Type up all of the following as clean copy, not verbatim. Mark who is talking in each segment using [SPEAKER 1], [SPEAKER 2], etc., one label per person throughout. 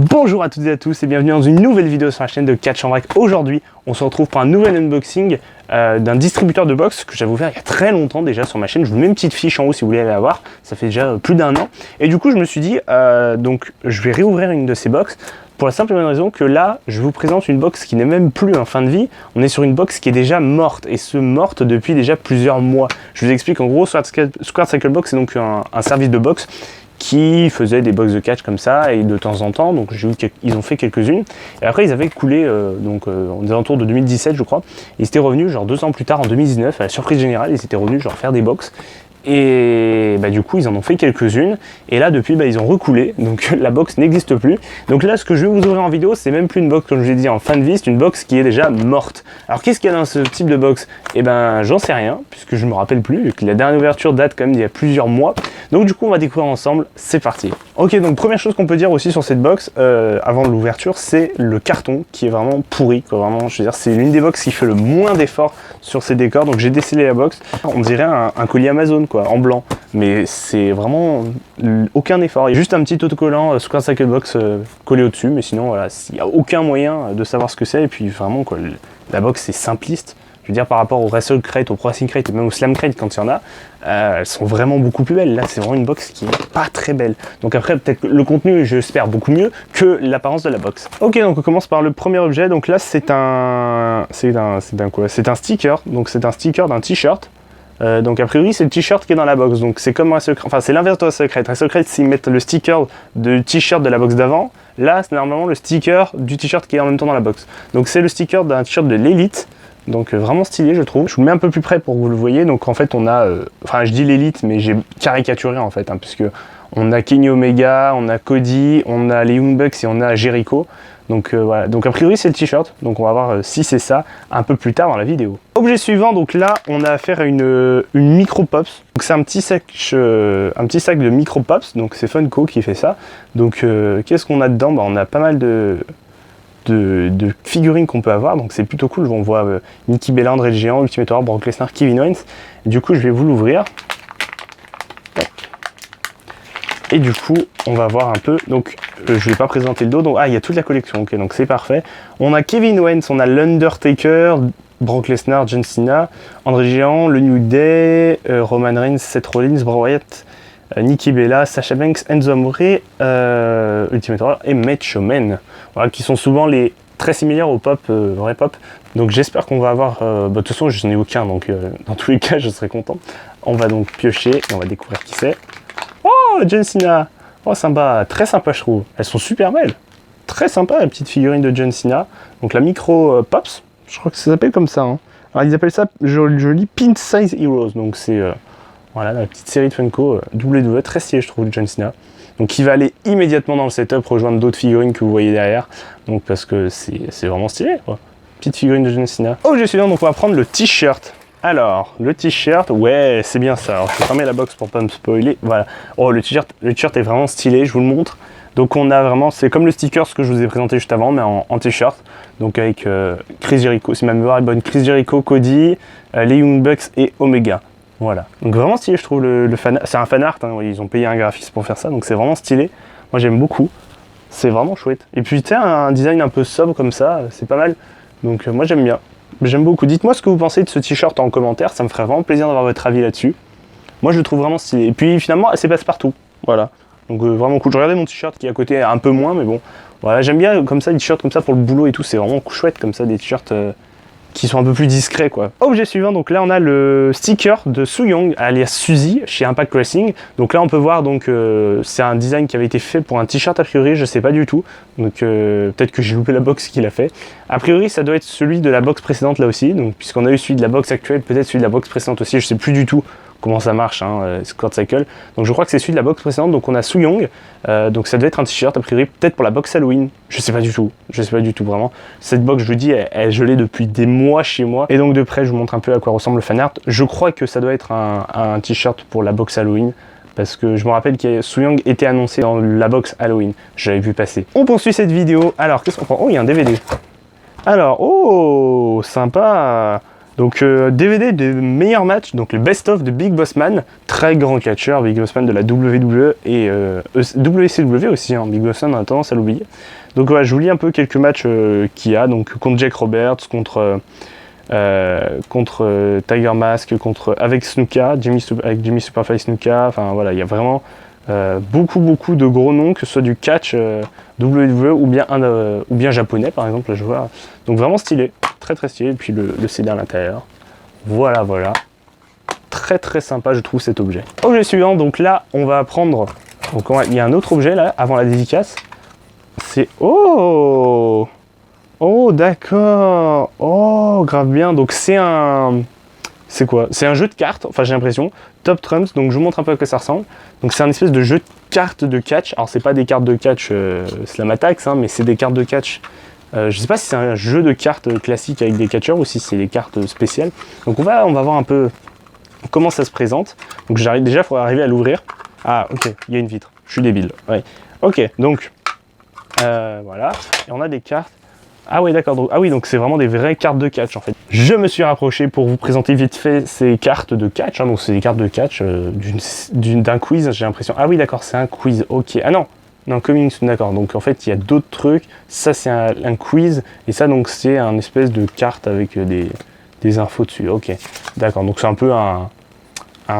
[SPEAKER 1] Bonjour à toutes et à tous et bienvenue dans une nouvelle vidéo sur la chaîne de Catch en Vrac. Aujourd'hui, on se retrouve pour un nouvel unboxing d'un distributeur de box que j'avais ouvert il y a très longtemps déjà sur ma chaîne. Je vous mets une petite fiche en haut si vous voulez aller la voir. Ça fait déjà plus d'un an. Et du coup, je me suis dit, donc je vais réouvrir une de ces box pour la simple et bonne raison que là, je vous présente une box qui n'est même plus en fin de vie. On est sur une box qui est déjà morte et ce morte depuis déjà plusieurs mois. Je vous explique en gros, Squared Cycle Box c'est donc un service de box qui faisait des box de catch comme ça et de temps en temps, donc j'ai vu qu'ils ont fait quelques-unes et après ils avaient coulé aux alentours de 2017 je crois, ils étaient revenus genre 2 ans plus tard en 2019 à la surprise générale, ils étaient revenus genre faire des box et du coup ils en ont fait quelques-unes et là depuis ils ont recoulé, donc la box n'existe plus. Donc là ce que je vais vous ouvrir en vidéo c'est même plus une box comme je vous l'ai dit en fin de vie, c'est une box qui est déjà morte. Alors qu'est-ce qu'il y a dans ce type de box? Et j'en sais rien puisque je me rappelle plus, la dernière ouverture date quand même d'il y a plusieurs mois. Donc du coup on va découvrir ensemble, c'est parti. Ok, donc première chose qu'on peut dire aussi sur cette box avant l'ouverture, c'est le carton qui est vraiment pourri quoi. Vraiment je veux dire c'est l'une des box qui fait le moins d'efforts sur ces décors. Donc j'ai décellé la box, on dirait un colis Amazon quoi, en blanc, mais c'est vraiment aucun effort. Il y a juste un petit autocollant Squared Cycle Box collé au dessus, mais sinon voilà, il n'y a aucun moyen de savoir ce que c'est. Et puis vraiment quoi, la box est simpliste. Je veux dire par rapport au Wrestle Crate, au Pro Wrestling Crate et même au Slam Crate quand il y en a, elles sont vraiment beaucoup plus belles. Là c'est vraiment une box qui est pas très belle. Donc après peut-être le contenu j'espère beaucoup mieux que l'apparence de la box. Ok, donc on commence par le premier objet. Donc là c'est un sticker. Donc c'est un sticker d'un t-shirt. Donc a priori c'est le t-shirt qui est dans la box, donc c'est comme c'est l'inverse de Wrestle Crate. Wrestle Crate s'ils mettent le sticker du t-shirt de la box d'avant, là c'est normalement le sticker du t-shirt qui est en même temps dans la box. Donc c'est le sticker d'un t-shirt de l'Elite, donc vraiment stylé je trouve. Je vous le mets un peu plus près pour que vous le voyez. Donc en fait on a, je dis l'Elite mais j'ai caricaturé en fait, puisque on a Kenny Omega, on a Cody, on a les Young Bucks et on a Jericho. Donc voilà, donc a priori c'est le t-shirt, donc on va voir si c'est ça un peu plus tard dans la vidéo. Objet suivant, donc là on a affaire à une micro pops. Donc c'est un petit sac de micro pops, donc c'est Funko qui fait ça. Donc qu'est-ce qu'on a dedans? On a pas mal de figurines qu'on peut avoir, donc c'est plutôt cool. On voit Nikki Bella, André le Géant, Ultimate Warrior, Brock Lesnar, Kevin Owens. Et du coup je vais vous l'ouvrir. Et du coup, on va voir un peu, donc je ne vais pas présenter le dos, donc il y a toute la collection, ok, donc c'est parfait. On a Kevin Owens, on a l'Undertaker, Brock Lesnar, John Cena, André Géant, le New Day, Roman Reigns, Seth Rollins, Bray Wyatt, Nikki Bella, Sasha Banks, Enzo Amore, Ultimate Warrior et Macho Man, voilà, qui sont souvent très similaires au pop, vrai pop. Donc j'espère qu'on va avoir, de toute façon je n'ai aucun, donc dans tous les cas je serai content. On va donc piocher et on va découvrir qui c'est. Oh, John Cena! Oh, sympa, très sympa, je trouve. Elles sont super belles. Très sympa, la petite figurine de John Cena. Donc, la micro Pops, je crois que ça s'appelle comme ça. Hein. Alors, ils appellent ça, je lis Pin Size Heroes. Donc, c'est voilà, la petite série de Funko WWE, très stylée, je trouve, de John Cena. Donc, il va aller immédiatement dans le setup, rejoindre d'autres figurines que vous voyez derrière. Donc, parce que c'est vraiment stylé, quoi. Petite figurine de John Cena. Oh, je suis là, donc on va prendre le t-shirt. Alors, le t-shirt, ouais, c'est bien ça. Alors, je vais fermer la box pour pas me spoiler. Voilà. Oh, le t-shirt est vraiment stylé, je vous le montre. Donc, on a vraiment, c'est comme le sticker, ce que je vous ai présenté juste avant, mais en t-shirt. Donc, avec Chris Jericho, si ma mémoire est bonne, Chris Jericho, Cody, les Young Bucks et Omega. Voilà. Donc, vraiment stylé, je trouve. C'est un fan art, hein. Ils ont payé un graphiste pour faire ça, donc c'est vraiment stylé. Moi, j'aime beaucoup. C'est vraiment chouette. Et puis, tu sais, un design un peu sobre comme ça, c'est pas mal. Donc, moi, j'aime bien. J'aime beaucoup. Dites-moi ce que vous pensez de ce t-shirt en commentaire, ça me ferait vraiment plaisir d'avoir votre avis là-dessus. Moi je le trouve vraiment stylé. Et puis finalement, c'est passe-partout. Voilà. Donc vraiment cool. Je regardais mon t-shirt qui est à côté un peu moins, mais bon. Voilà, j'aime bien comme ça, des t-shirts comme ça pour le boulot et tout. C'est vraiment chouette comme ça, des t-shirts qui sont un peu plus discrets quoi. Objet suivant, donc là on a le sticker de Su Yung alias Suzy chez Impact Wrestling. Donc là on peut voir donc c'est un design qui avait été fait pour un t-shirt a priori, je sais pas du tout. Donc peut-être que j'ai loupé la box qu'il a fait. A priori ça doit être celui de la box précédente là aussi. Donc puisqu'on a eu celui de la box actuelle, peut-être celui de la box précédente aussi, je sais plus du tout comment ça marche, Squared Cycle. Donc je crois que c'est celui de la box précédente, donc on a Su Yung, donc ça devait être un t-shirt a priori, peut-être pour la box Halloween, je sais pas du tout vraiment. Cette box, je vous dis, je l'ai depuis des mois chez moi, et donc de près je vous montre un peu à quoi ressemble le fan art. Je crois que ça doit être un t-shirt pour la box Halloween, parce que je me rappelle que Su Yung était annoncé dans la box Halloween, j'avais vu passer. On poursuit cette vidéo, alors qu'est-ce qu'on prend? Oh, il y a un DVD. Alors, oh, sympa. Donc DVD des meilleurs matchs, donc le best-of de Big Boss Man, très grand catcheur, Big Boss Man de la WWE et WCW aussi, hein. Big Boss Man on a tendance à l'oublier. Donc voilà, je vous lis un peu quelques matchs qu'il y a, donc contre Jake Roberts, contre Tiger Mask, avec Snuka, avec Jimmy Superfly Snuka, enfin voilà, il y a vraiment beaucoup de gros noms, que ce soit du catch WWE ou bien japonais par exemple, là je vois. Donc vraiment stylé, très stylé, et puis le CD à l'intérieur. Voilà. Très sympa je trouve cet objet. Objet suivant, donc là on va prendre, il y a un autre objet là, avant la dédicace. C'est... Oh d'accord. Oh grave bien, donc c'est un... C'est quoi? C'est un jeu de cartes, enfin j'ai l'impression, Top Trumps, donc je vous montre un peu à quoi ça ressemble. Donc c'est un espèce de jeu de cartes de catch, alors c'est pas des cartes de catch Slam Attacks, hein, mais c'est des cartes de catch, je sais pas si c'est un jeu de cartes classique avec des catcheurs ou si c'est des cartes spéciales. Donc on va voir un peu comment ça se présente. Donc j'arrive déjà, il faut arriver à l'ouvrir. Ah ok, il y a une vitre, je suis débile, ouais. Ok, donc voilà, et on a des cartes. Ah oui d'accord, donc c'est vraiment des vraies cartes de catch en fait. Je me suis rapproché pour vous présenter vite fait ces cartes de catch, hein, donc c'est des cartes de catch d'un quiz, j'ai l'impression. Ah oui d'accord, c'est un quiz, ok. Ah non, coming soon, d'accord, donc en fait il y a d'autres trucs, ça c'est un quiz, et ça donc c'est un espèce de carte avec des infos dessus, ok. D'accord, donc c'est un peu un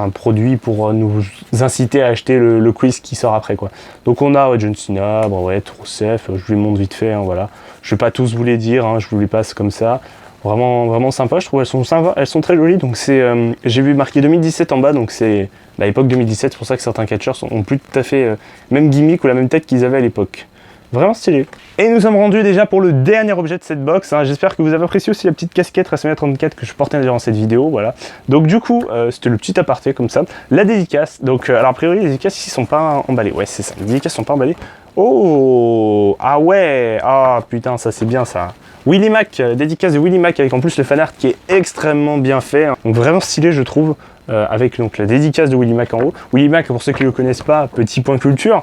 [SPEAKER 1] produit pour nous inciter à acheter le quiz qui sort après quoi. Donc on a John Cena, Rusev, je vous les montre vite fait, hein, voilà. Je vais pas tous vous les dire, hein, je vous les passe comme ça. Vraiment sympa, je trouve elles sont sympas, elles sont très jolies. Donc c'est, j'ai vu marqué 2017 en bas, donc c'est l'époque 2017, c'est pour ça que certains catcheurs ont plus tout à fait même gimmick ou la même tête qu'ils avaient à l'époque. Vraiment stylé. Et nous sommes rendus déjà pour le dernier objet de cette box, hein. J'espère que vous avez apprécié aussi la petite casquette WrestleMania 34 que je portais durant cette vidéo, voilà. Donc du coup, c'était le petit aparté comme ça. La dédicace, donc alors a priori les dédicaces ici sont pas emballées, ouais c'est ça, les dédicaces sont pas emballées. Oh, ah ouais, ah putain ça c'est bien ça. Willie Mack, dédicace de Willie Mack avec en plus le fanart qui est extrêmement bien fait, hein. Donc vraiment stylé je trouve. Avec donc la dédicace de Willie Mack en haut. Willie Mack, pour ceux qui ne le connaissent pas, petit point culture,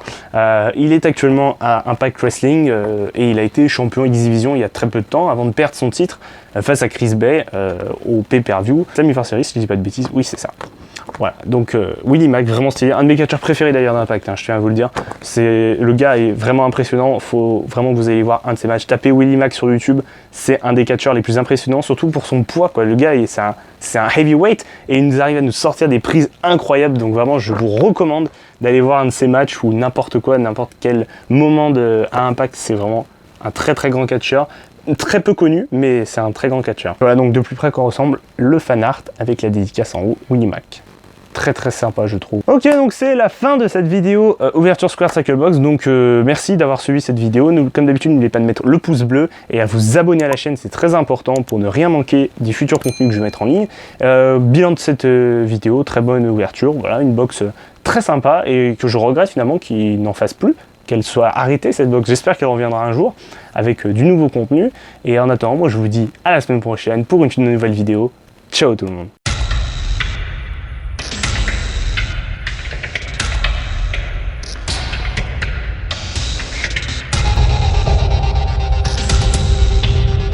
[SPEAKER 1] il est actuellement à Impact Wrestling et il a été champion X-Division il y a très peu de temps avant de perdre son titre face à Chris Bay au pay-per-view Slammiversary Series, si je dis pas de bêtises, oui c'est ça. Voilà, donc Willie Mack, vraiment stylé, un de mes catcheurs préférés d'ailleurs d'Impact, hein, je tiens à vous le dire. Le gars est vraiment impressionnant, faut vraiment que vous ayez voir un de ses matchs. Tapez Willie Mack sur YouTube, c'est un des catcheurs les plus impressionnants, surtout pour son poids, quoi. Le gars, c'est un heavyweight et il nous arrive à nous sortir des prises incroyables, donc vraiment je vous recommande d'aller voir un de ses matchs ou n'importe quoi, n'importe quel moment à Impact, c'est vraiment un très grand catcheur. Très peu connu, mais c'est un très grand catcheur. Voilà donc de plus près qu'on ressemble le fan art avec la dédicace en haut, Willie Mack. Très sympa je trouve. Ok, donc c'est la fin de cette vidéo ouverture Square Circle Box, donc merci d'avoir suivi cette vidéo. Comme d'habitude, n'oubliez pas de mettre le pouce bleu et à vous abonner à la chaîne, c'est très important pour ne rien manquer des futurs contenus que je vais mettre en ligne. Bilan de cette vidéo, très bonne ouverture, voilà, une box très sympa et que je regrette finalement qu'il n'en fasse plus, qu'elle soit arrêtée cette box. J'espère qu'elle reviendra un jour avec du nouveau contenu, et en attendant, moi je vous dis à la semaine prochaine pour une nouvelle vidéo. Ciao tout le monde.